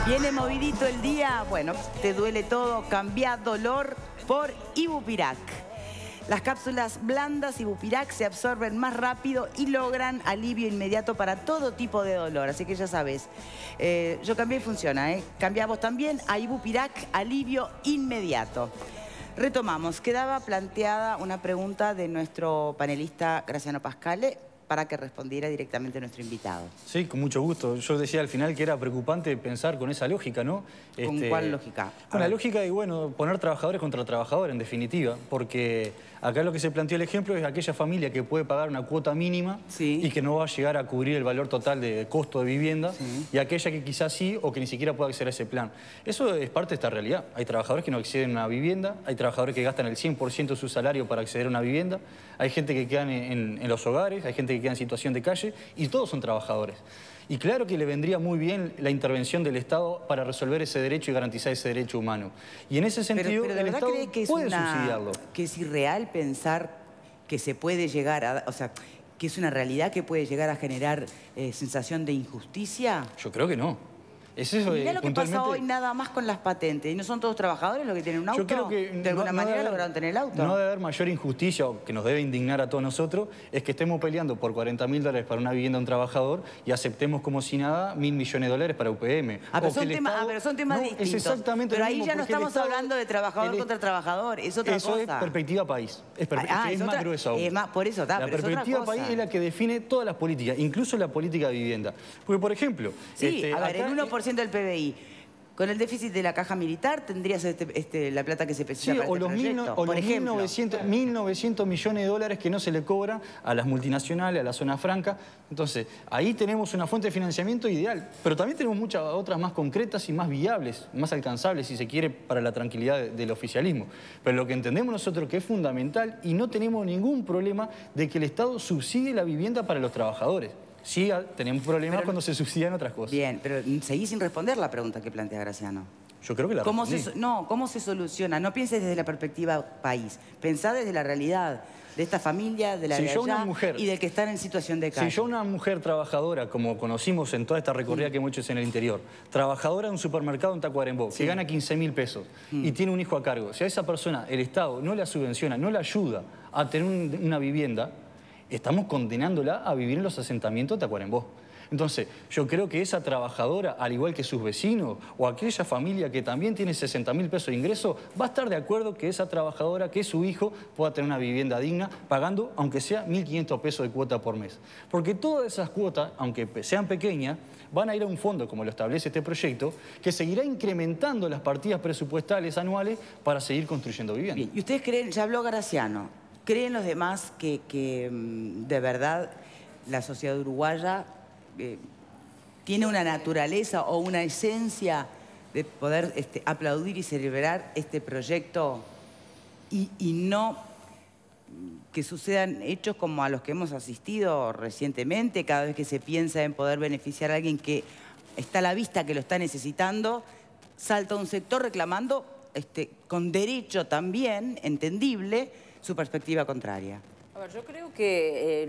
Viene movidito el día, bueno, te duele todo, cambia dolor por Ibupirac. Las cápsulas blandas Ibupirac se absorben más rápido y logran alivio inmediato para todo tipo de dolor. Así que ya sabes, yo cambié y funciona, ¿eh? Cambia vos también a Ibupirac, alivio inmediato. Retomamos, quedaba planteada una pregunta de nuestro panelista Graciano Pascale para que respondiera directamente nuestro invitado. Sí, con mucho gusto. Yo decía al final que era preocupante pensar con esa lógica, ¿no? ¿Con cuál lógica? Con la lógica de, bueno, poner trabajadores contra trabajadores, en definitiva. Porque acá lo que se planteó el ejemplo es aquella familia que puede pagar una cuota mínima y que no va a llegar a cubrir el valor total de costo de vivienda, y aquella que quizás sí o que ni siquiera pueda acceder a ese plan. Eso es parte de esta realidad. Hay trabajadores que no acceden a una vivienda, hay trabajadores que gastan el 100% de su salario para acceder a una vivienda, hay gente que quedan en los hogares, hay gente que queda en situación de calle, y todos son trabajadores. Y claro que le vendría muy bien la intervención del Estado para resolver ese derecho y garantizar ese derecho humano. Y en ese sentido, pero el Estado ¿cree que puede subsidiarlo. que es irreal pensar que se puede llegar a... O sea, que es una realidad que puede llegar a generar sensación de injusticia? Yo creo que no. Es eso, mirá lo que pasa hoy nada más con las patentes. ¿Y no son todos trabajadores los que tienen un auto? Yo creo que de alguna manera lograron tener el auto. No debe haber mayor injusticia, o que nos debe indignar a todos nosotros, es que estemos peleando por $40.000 para una vivienda a un trabajador y aceptemos como si nada $1.000 millones para UPM. Pero son temas distintos. Es exactamente pero lo ahí mismo, ya no estamos Estado, hablando de trabajador contra trabajador, es otra cosa. Eso es perspectiva país. Es más grueso aún. Por eso está, la perspectiva país es la que define todas las políticas, incluso la política de vivienda. Porque, por ejemplo... Sí, a ver, el 1% del PBI. Con el déficit de la caja militar tendrías la plata que se precisa para este proyecto. O los 1.900 millones de dólares que no se le cobran a las multinacionales, a la zona franca. Entonces, ahí tenemos una fuente de financiamiento ideal. Pero también tenemos muchas otras más concretas y más viables, más alcanzables, si se quiere, para la tranquilidad del oficialismo. Pero lo que entendemos nosotros que es fundamental, y no tenemos ningún problema de que el Estado subsidie la vivienda para los trabajadores. Sí, tenemos problemas cuando se subsidian otras cosas. Bien, pero seguí sin responder la pregunta que plantea Graciano. Yo creo que la respondí. ¿Cómo se soluciona? No pienses desde la perspectiva país. Pensá desde la realidad de esta familia, de la de allá y del que está en situación de calle. Si yo una mujer trabajadora, como conocimos en toda esta recorrida que hemos hecho en el interior, trabajadora de un supermercado en Tacuarembó, que gana 15.000 pesos y tiene un hijo a cargo, si a esa persona el Estado no la subvenciona, no la ayuda a tener una vivienda, estamos condenándola a vivir en los asentamientos de Tacuarembó. Entonces, yo creo que esa trabajadora, al igual que sus vecinos, o aquella familia que también tiene 60.000 pesos de ingreso, va a estar de acuerdo que esa trabajadora, que su hijo, pueda tener una vivienda digna, pagando, aunque sea 1.500 pesos de cuota por mes. Porque todas esas cuotas, aunque sean pequeñas, van a ir a un fondo, como lo establece este proyecto, que seguirá incrementando las partidas presupuestales anuales para seguir construyendo viviendas. Bien. ¿Y ustedes creen, ya habló Graciano, creen los demás que de verdad la sociedad uruguaya tiene una naturaleza o una esencia de poder aplaudir y celebrar este proyecto y no que sucedan hechos como a los que hemos asistido recientemente, cada vez que se piensa en poder beneficiar a alguien que está a la vista que lo está necesitando, salta un sector reclamando con derecho también, entendible, su perspectiva contraria? A ver, yo creo que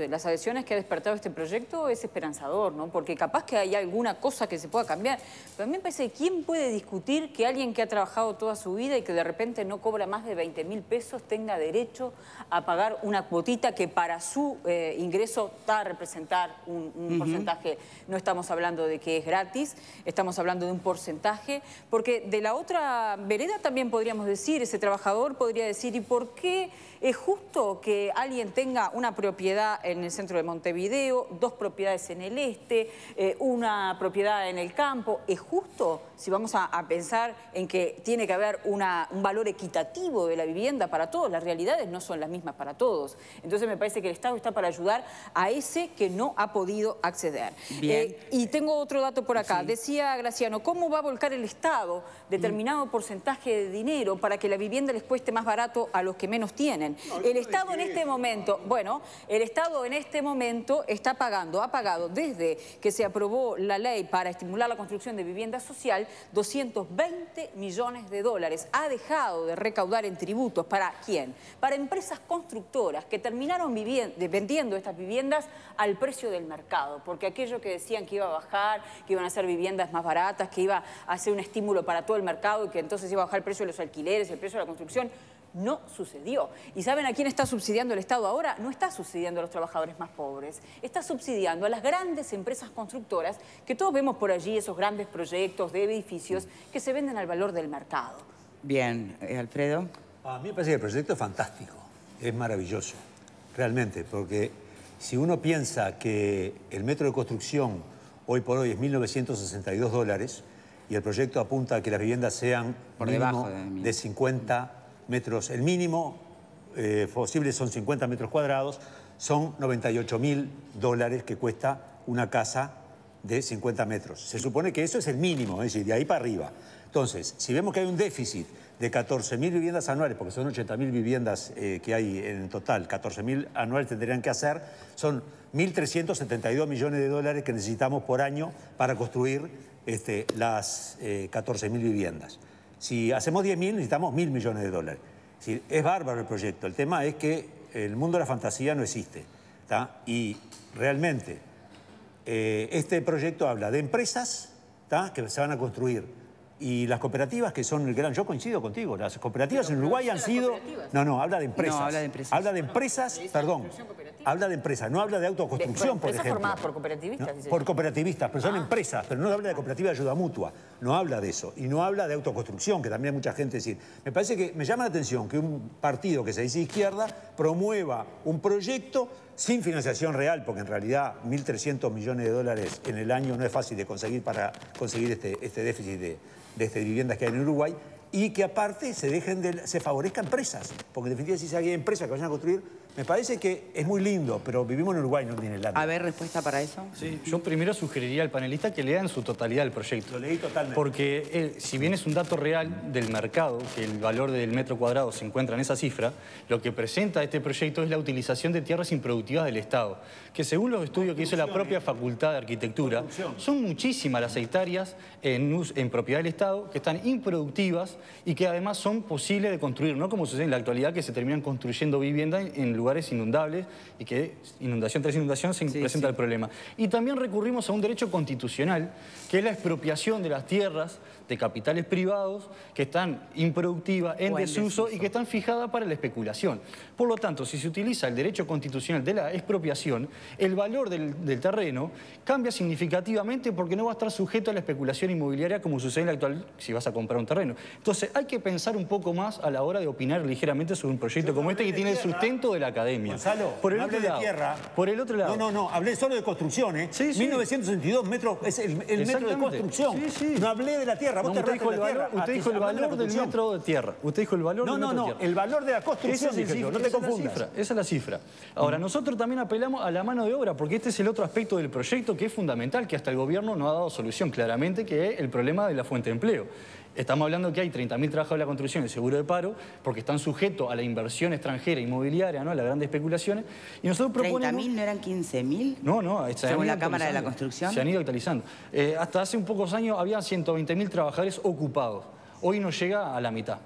las adhesiones que ha despertado este proyecto es esperanzador, ¿no? Porque capaz que hay alguna cosa que se pueda cambiar. Pero a mí me parece que ¿quién puede discutir que alguien que ha trabajado toda su vida y que de repente no cobra más de 20.000 pesos tenga derecho a pagar una cuotita que para su ingreso va a representar un porcentaje? No estamos hablando de que es gratis, estamos hablando de un porcentaje. Porque de la otra vereda también podríamos decir, ese trabajador podría decir, ¿y por qué es justo que alguien tenga una propiedad en el centro de Montevideo, 2 propiedades en el este, una propiedad en el campo? ¿Es justo si vamos a pensar en que tiene que haber un valor equitativo de la vivienda para todos? Las realidades no son las mismas para todos. Entonces me parece que el Estado está para ayudar a ese que no ha podido acceder. Y tengo otro dato por acá. Decía Graciano, ¿cómo va a volcar el Estado determinado porcentaje de dinero para que la vivienda les cueste más barato a los que menos tienen? El Estado en este momento, bueno, el Estado en este momento está pagando, ha pagado desde que se aprobó la ley para estimular la construcción de vivienda social, 220 millones de dólares. Ha dejado de recaudar en tributos. ¿Para quién? Para empresas constructoras que terminaron vendiendo estas viviendas al precio del mercado, porque aquello que decían que iba a bajar, que iban a ser viviendas más baratas, que iba a ser un estímulo para todo el mercado y que entonces iba a bajar el precio de los alquileres, el precio de la construcción, no sucedió. ¿Y saben a quién está subsidiando el Estado ahora? No está subsidiando a los trabajadores más pobres, está subsidiando a las grandes empresas constructoras que todos vemos por allí, esos grandes proyectos de edificios que se venden al valor del mercado. Bien, Alfredo. A mí me parece que el proyecto es fantástico, es maravilloso, realmente, porque si uno piensa que el metro de construcción hoy por hoy es 1.962 dólares y el proyecto apunta a que las viviendas sean por mínimo debajo de 50 metros, el mínimo posible son 50 metros cuadrados, son 98.000 dólares que cuesta una casa de 50 metros. Se supone que eso es el mínimo, es decir, de ahí para arriba. Entonces, si vemos que hay un déficit de 14.000 viviendas anuales, porque son 80.000 viviendas que hay en total, 14.000 anuales tendrían que hacer, son 1.372 millones de dólares que necesitamos por año para construir las 14.000 viviendas. Si hacemos 10.000, necesitamos 1.000 millones de dólares. Es bárbaro el proyecto. El tema es que el mundo de la fantasía no existe, ¿tá? Y realmente este proyecto habla de empresas, ¿tá?, que se van a construir. Y las cooperativas que son el gran... Yo coincido contigo, las cooperativas en Uruguay han sido... No, habla de empresas. No, habla de empresas. Habla de empresas, perdón. Habla de empresas, no habla de autoconstrucción, por ejemplo. Formadas por cooperativistas. ¿No? Por cooperativistas, pero son empresas, pero no habla de cooperativa de ayuda mutua, no habla de eso. Y no habla de autoconstrucción, que también hay mucha gente decir. Me parece que me llama la atención que un partido que se dice izquierda promueva un proyecto sin financiación real, porque en realidad 1.300 millones de dólares en el año no es fácil de conseguir para conseguir este déficit de viviendas que hay en Uruguay, y que aparte se favorezca empresas, porque en definitiva si hay empresas que vayan a construir, me parece que es muy lindo, pero vivimos en Uruguay, no tiene lana. A ver, respuesta para eso. Sí, yo primero sugeriría al panelista que lea en su totalidad el proyecto. Lo leí totalmente. Porque si bien es un dato real del mercado, que el valor del metro cuadrado se encuentra en esa cifra, lo que presenta este proyecto es la utilización de tierras improductivas del Estado, que según los estudios que hizo la propia Facultad de Arquitectura, son muchísimas las hectáreas en propiedad del Estado que están improductivas y que además son posibles de construir, no como sucede en la actualidad, que se terminan construyendo viviendas en lugares inundables y que inundación tras inundación se presenta el problema. Y también recurrimos a un derecho constitucional, que es la expropiación de las tierras de capitales privados que están improductivas, en desuso y que están fijadas para la especulación. Por lo tanto, si se utiliza el derecho constitucional de la expropiación, el valor del terreno cambia significativamente porque no va a estar sujeto a la especulación inmobiliaria como sucede en la actual si vas a comprar un terreno. Entonces hay que pensar un poco más a la hora de opinar ligeramente sobre un proyecto como este que tiene el sustento de la academia. Gonzalo, por el no otro hablé lado, de tierra. Por el otro lado. No, hablé solo de construcción, ¿eh? Sí, sí. 1962 metros es el metro de construcción. Sí, sí. No hablé de la tierra. Vos te usted dijo de la tierra. Usted dijo el valor del metro de tierra. Usted dijo el valor del metro de tierra. El valor de la construcción, dije yo, no te confundas. Esa es la cifra. Ahora, nosotros también apelamos a la mano de obra, porque este es el otro aspecto del proyecto que es fundamental, que hasta el gobierno no ha dado solución claramente, que es el problema de la fuente de empleo. Estamos hablando que hay 30.000 trabajadores de la construcción y seguro de paro, porque están sujetos a la inversión extranjera inmobiliaria, ¿no?, a las grandes especulaciones. Y nosotros proponemos... ¿30.000 no eran 15.000? No, según la Cámara de la Construcción. Se han ido actualizando. Hasta hace un pocos años había 120.000 trabajadores ocupados. Hoy no llega a la mitad.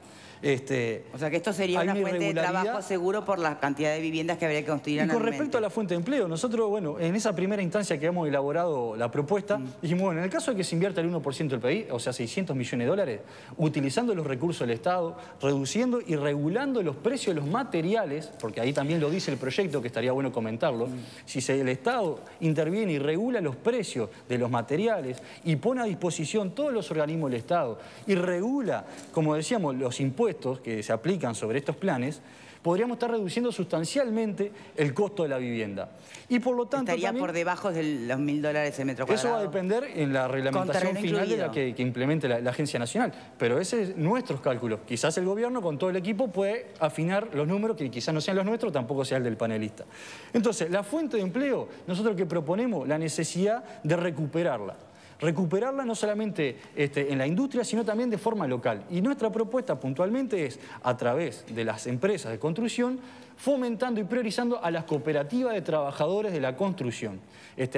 O sea que esto sería una fuente de trabajo seguro por la cantidad de viviendas que habría que construir anualmente. Y con respecto a la fuente de empleo, nosotros, bueno, en esa primera instancia que hemos elaborado la propuesta, dijimos, bueno, en el caso de que se invierta el 1% del PIB, o sea, 600 millones de dólares, utilizando los recursos del Estado, reduciendo y regulando los precios de los materiales, porque ahí también lo dice el proyecto, que estaría bueno comentarlo, si el Estado interviene y regula los precios de los materiales y pone a disposición todos los organismos del Estado y regula, como decíamos, los impuestos que se aplican sobre estos planes, podríamos estar reduciendo sustancialmente el costo de la vivienda. Y por lo tanto estaría también, por debajo de los $1.000 el metro cuadrado. Eso va a depender en la reglamentación final de la que implemente la Agencia Nacional. Pero ese es nuestros cálculos. Quizás el gobierno con todo el equipo puede afinar los números, que quizás no sean los nuestros, tampoco sea el del panelista. Entonces, la fuente de empleo, nosotros que proponemos la necesidad de recuperarla. recuperarla no solamente en la industria, sino también de forma local. Y nuestra propuesta puntualmente es, a través de las empresas de construcción, fomentando y priorizando a las cooperativas de trabajadores de la construcción.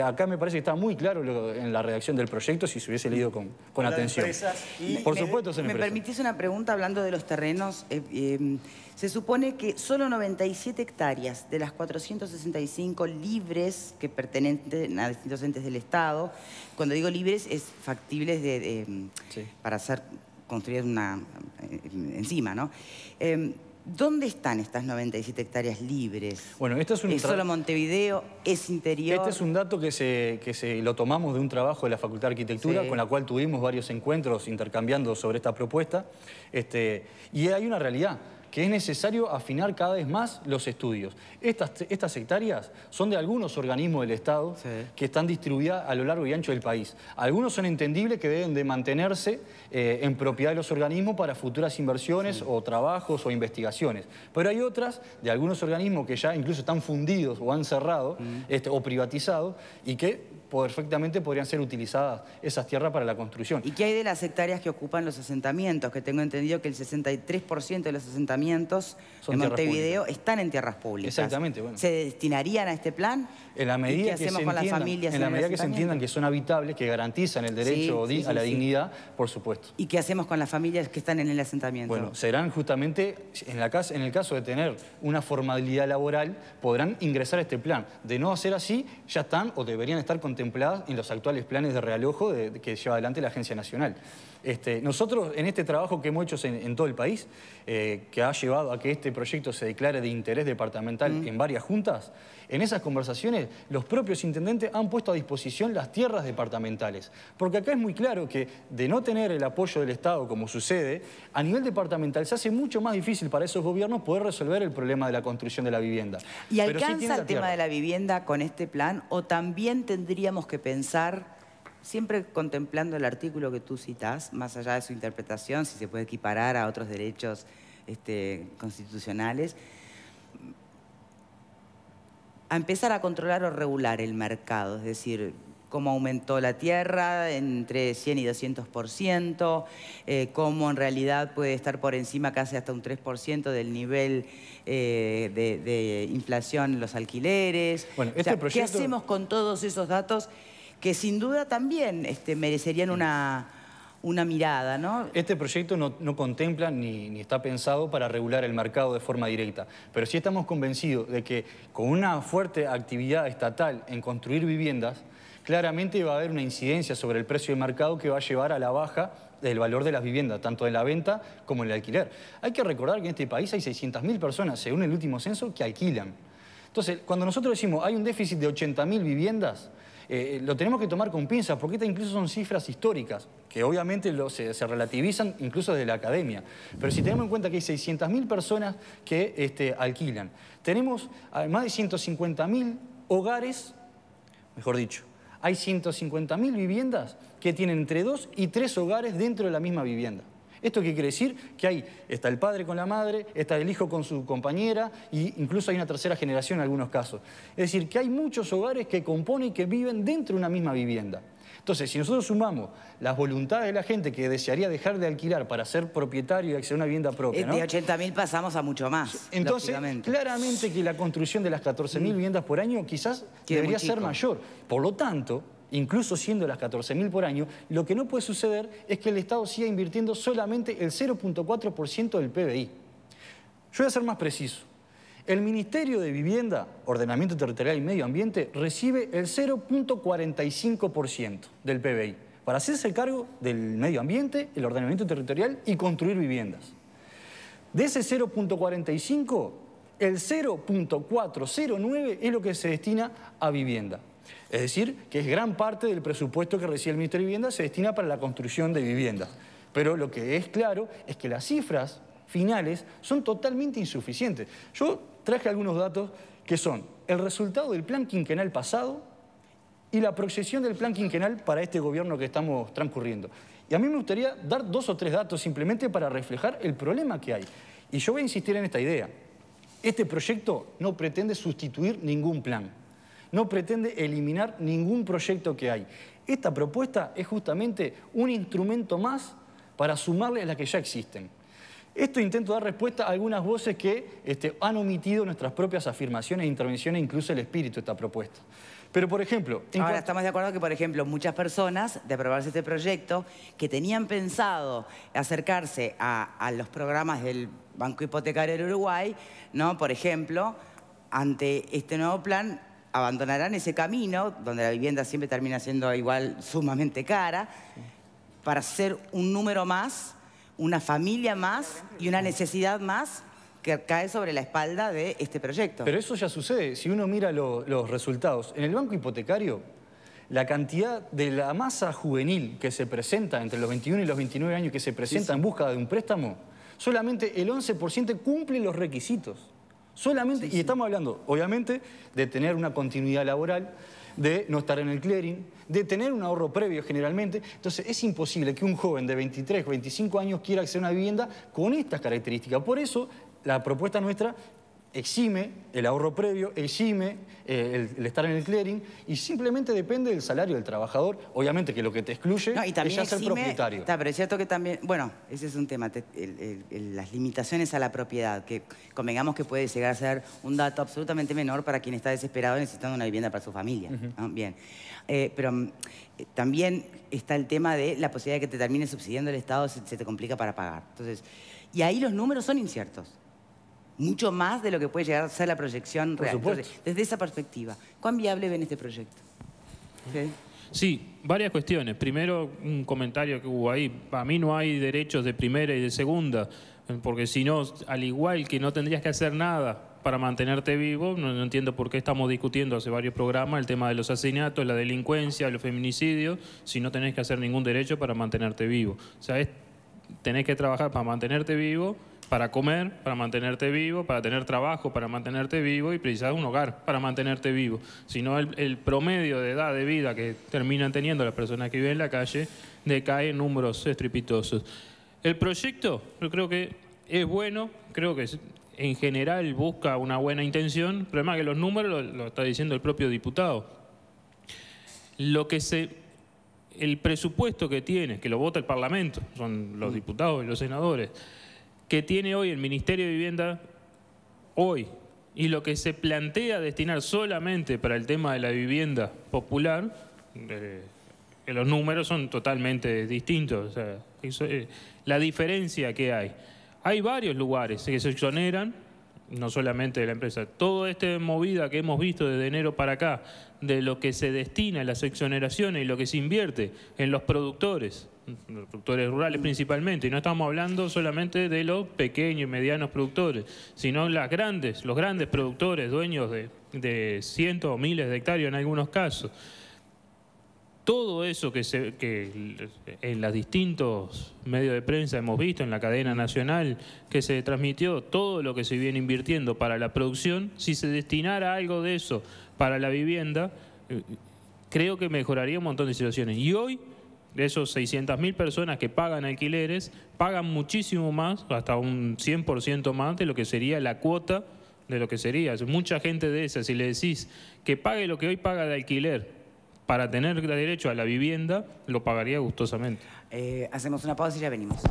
Acá me parece que está muy claro en la redacción del proyecto, si se hubiese leído con atención. Por supuesto, son ¿Me empresas. permitís una pregunta hablando de los terrenos? Se supone que solo 97 hectáreas de las 465 libres que pertenecen a distintos entes del Estado, cuando digo libres es factibles para ser construidas encima, ¿no? ¿Dónde están estas 97 hectáreas libres? Bueno, esto es ¿Es solo Montevideo? ¿Es interior? Este es un dato que lo tomamos de un trabajo de la Facultad de Arquitectura, con la cual tuvimos varios encuentros intercambiando sobre esta propuesta. Y hay una realidad, que es necesario afinar cada vez más los estudios. Estas hectáreas son de algunos organismos del Estado que están distribuidas a lo largo y ancho del país. Algunos son entendibles que deben de mantenerse en propiedad de los organismos para futuras inversiones o trabajos o investigaciones. Pero hay otras de algunos organismos que ya incluso están fundidos o han cerrado o privatizado y que perfectamente podrían ser utilizadas esas tierras para la construcción. ¿Y qué hay de las hectáreas que ocupan los asentamientos? Que tengo entendido que el 63% de los asentamientos en Montevideo están en tierras públicas. Exactamente. Bueno. ¿Se destinarían a este plan? En la medida ¿Qué hacemos con las familias? En la medida que se entiendan que son habitables, que garantizan el derecho a la dignidad, por supuesto. ¿Y qué hacemos con las familias que están en el asentamiento? Bueno, serán justamente, en el caso de tener una formalidad laboral, podrán ingresar a este plan. De no hacer así, ya están o deberían estar contempladas en los actuales planes de realojo que lleva adelante la Agencia Nacional. Nosotros, en este trabajo que hemos hecho en todo el país, que ha llevado a que este proyecto se declare de interés departamental en varias juntas, en esas conversaciones los propios intendentes han puesto a disposición las tierras departamentales. Porque acá es muy claro que de no tener el apoyo del Estado, como sucede, a nivel departamental se hace mucho más difícil para esos gobiernos poder resolver el problema de la construcción de la vivienda. ¿Y alcanza el tema de la vivienda con este plan o también tendríamos que pensar, siempre contemplando el artículo que tú citas, más allá de su interpretación, si se puede equiparar a otros derechos constitucionales, a empezar a controlar o regular el mercado? Es decir, cómo aumentó la tierra entre 100 y 200%, cómo en realidad puede estar por encima casi hasta un 3% del nivel de inflación en los alquileres. Bueno, ¿qué hacemos con todos esos datos que sin duda también merecerían una mirada, ¿no? Este proyecto no contempla ni está pensado para regular el mercado de forma directa, pero sí estamos convencidos de que con una fuerte actividad estatal en construir viviendas, claramente va a haber una incidencia sobre el precio de mercado que va a llevar a la baja del valor de las viviendas, tanto en la venta como en el alquiler. Hay que recordar que en este país hay 600.000 personas, según el último censo, que alquilan. Entonces, cuando nosotros decimos hay un déficit de 80.000 viviendas, lo tenemos que tomar con pinzas, porque estas incluso son cifras históricas, que obviamente se relativizan incluso desde la academia. Pero si tenemos en cuenta que hay 600.000 personas que alquilan, tenemos más de 150.000 hogares, mejor dicho, hay 150.000 viviendas que tienen entre 2 y 3 hogares dentro de la misma vivienda. ¿Esto qué quiere decir? Que está el padre con la madre, está el hijo con su compañera e incluso hay una tercera generación en algunos casos. Es decir, que hay muchos hogares que componen y que viven dentro de una misma vivienda. Entonces, si nosotros sumamos las voluntades de la gente que desearía dejar de alquilar para ser propietario y acceder a una vivienda propia, ¿no? De 80.000 pasamos a mucho más. Entonces, claramente que la construcción de las 14.000 viviendas por año quizás debería ser mayor. Por lo tanto, incluso siendo las 14.000 por año, lo que no puede suceder es que el Estado siga invirtiendo solamente el 0.4% del PBI. Yo voy a ser más preciso. El Ministerio de Vivienda, Ordenamiento Territorial y Medio Ambiente recibe el 0.45% del PBI para hacerse cargo del medio ambiente, el ordenamiento territorial y construir viviendas. De ese 0.45, el 0.409 es lo que se destina a vivienda. Es decir, que es gran parte del presupuesto que recibe el Ministerio de Vivienda se destina para la construcción de viviendas. Pero lo que es claro es que las cifras finales son totalmente insuficientes. Yo traje algunos datos que son el resultado del plan quinquenal pasado y la proyección del plan quinquenal para este gobierno que estamos transcurriendo. Y a mí me gustaría dar 2 o 3 datos simplemente para reflejar el problema que hay. Y yo voy a insistir en esta idea. Este proyecto no pretende sustituir ningún plan. No pretende eliminar ningún proyecto que hay. Esta propuesta es justamente un instrumento más para sumarle a las que ya existen. Esto intento dar respuesta a algunas voces que han omitido nuestras propias afirmaciones e intervenciones, incluso el espíritu de esta propuesta. Pero, por ejemplo... Ahora, estamos de acuerdo que, por ejemplo, muchas personas, de aprobarse este proyecto, que tenían pensado acercarse a los programas del Banco Hipotecario del Uruguay, ¿no? Por ejemplo, ante este nuevo plan, abandonarán ese camino, donde la vivienda siempre termina siendo igual sumamente cara, para ser un número más, una familia más y una necesidad más que cae sobre la espalda de este proyecto. Pero eso ya sucede. Si uno mira los resultados, en el banco hipotecario, la cantidad de la masa juvenil que se presenta entre los 21 y los 29 años que se presenta en busca de un préstamo, solamente el 11% cumple los requisitos. Solamente, y estamos hablando, obviamente, de tener una continuidad laboral, de no estar en el clearing, de tener un ahorro previo generalmente. Entonces es imposible que un joven de 23, 25 años quiera acceder a una vivienda con estas características. Por eso la propuesta nuestra exime el ahorro previo, exime el estar en el clearing y simplemente depende del salario del trabajador. Obviamente que lo que te excluye y también es ya ser propietario. Está, pero es cierto que también, bueno, ese es un tema, las limitaciones a la propiedad, que convengamos que puede llegar a ser un dato absolutamente menor para quien está desesperado necesitando una vivienda para su familia. ¿No? Bien, pero también está el tema de la posibilidad de que te termine subsidiando el Estado si se te complica para pagar. Entonces, y ahí los números son inciertos. Mucho más de lo que puede llegar a ser la proyección real. Entonces, desde esa perspectiva, ¿cuán viable ven este proyecto? Sí, varias cuestiones. Primero, un comentario que hubo ahí. Para mí no hay derechos de primera y de segunda, porque si no, al igual que no tendrías que hacer nada para mantenerte vivo, no entiendo por qué estamos discutiendo hace varios programas el tema de los asesinatos, la delincuencia, los feminicidios, si no tenés que hacer ningún derecho para mantenerte vivo. O sea, tenés que trabajar para mantenerte vivo, para comer, para mantenerte vivo, para tener trabajo, para mantenerte vivo y precisar un hogar para mantenerte vivo. Si no, el promedio de edad de vida que terminan teniendo las personas que viven en la calle decae en números estrepitosos. El proyecto, yo creo que es bueno, creo que en general busca una buena intención. El problema es que los números lo está diciendo el propio diputado. El presupuesto que tiene, que lo vota el Parlamento, son los diputados y los senadores, que tiene hoy el Ministerio de Vivienda, hoy, y lo que se plantea destinar solamente para el tema de la vivienda popular, los números son totalmente distintos. O sea, la diferencia que hay varios lugares que se exoneran, no solamente de la empresa. Toda esta movida que hemos visto desde enero para acá, de lo que se destina a las exoneraciones y lo que se invierte en los productores rurales principalmente, y no estamos hablando solamente de los pequeños y medianos productores, sino los grandes productores, dueños de cientos o miles de hectáreas en algunos casos. Todo eso que en los distintos medios de prensa hemos visto, en la cadena nacional que se transmitió, todo lo que se viene invirtiendo para la producción, si se destinara algo de eso para la vivienda, creo que mejoraría un montón de situaciones. Y hoy, de esos 600.000 personas que pagan alquileres, pagan muchísimo más, hasta un 100% más de lo que sería la cuota de lo que sería. Mucha gente de esas, si le decís que pague lo que hoy paga de alquiler para tener derecho a la vivienda, lo pagaría gustosamente. Hacemos una pausa y ya venimos.